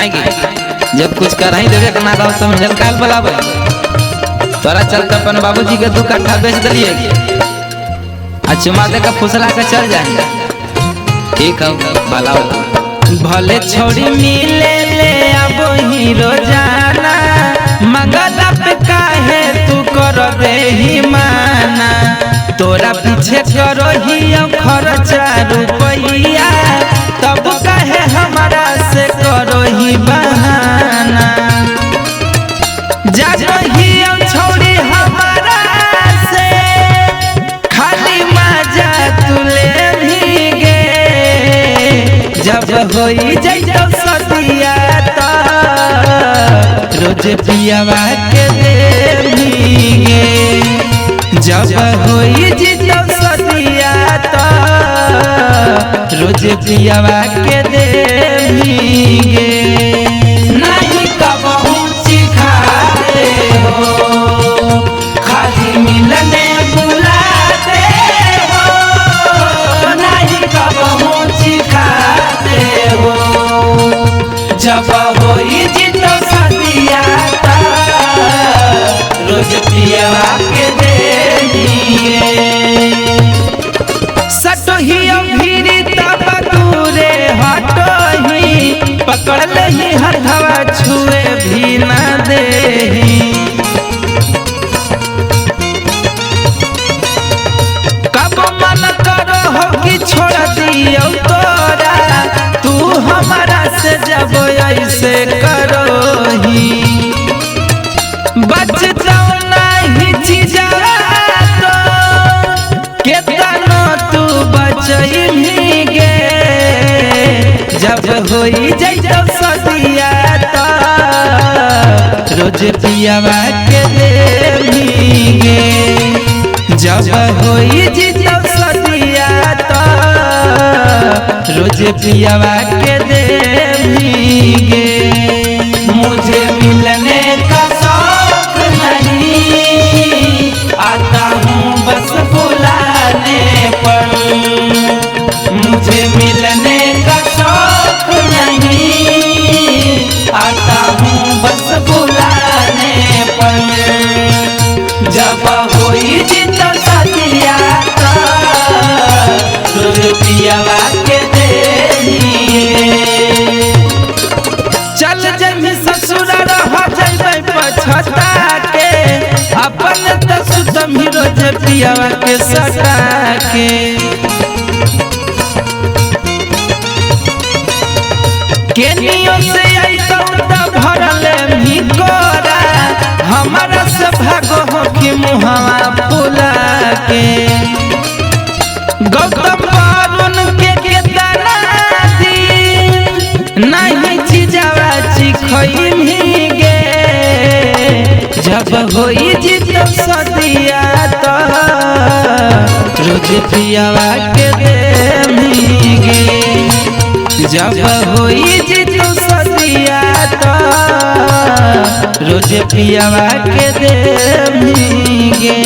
काहेगी जब कुछ कर ही देवे ना दो तो मिल काल बुलावे तोरा चलते अपन बाबूजी के 2 कट्ठा बेच दिलिए चुमा दे का फुसला के चल जाए ठीक है भला भले छोड़ी मिले ले अब ही रोजाना मंगला पे काहे तू कर दे ही माना तोरा पीछे करो ही खर्चा रुपया तब काहे हमारा से करो ही बहाना जानो ही छोड़ी हमारा से खाली मजा तुले भीगे जब होई जइयो सदिया तो रोज पियावा के दे भीगे जब होई जइयो सदिया तो रोज पियावा के दे भीगे नहीं कबहू चिखाते हो खाली मिलने बुलाते हो नहीं कबहू चिखाते हो जब होई जितो सदिया रोज पियावा के दे सटोही भीरी तब दूरे हटोही पकड़ लही हथवा छुए भी न दे कब मन करो हो कि छोड़ दियो तोरा तू हमारा से जब ऐसे करोही बच जाओ नहीं चीज़ा तो केतनो तू बचई भीगे जब होई जइयो सदिया तो रोज पियावा के दे भीगे जब होई जइयो सदिया तो रोज पियावा के दे भीगे मुझे मिलने का शौक नहीं आता हूँ बस बुलाने पर मुझे मिलने का शौक नहीं आता हूँ बस बुलाने पर जब होई जितो सदिया तो पियावा के दे चल जमी ससुर रह जइबै पछता के अपन त सुतम रोज पियावा के सटा के केनियो से आइतो त भरले भिकोरा हमारा से भागो हो कि मुहावा फुला के गौतम वरुण के केतना दिन नहीं चीज़वा चिखई भीगे जब होई जितो सदिया तो रोज पियावा के दे भीगे जब होई जितो सदिया तो रोज पियावा के दे भीगे।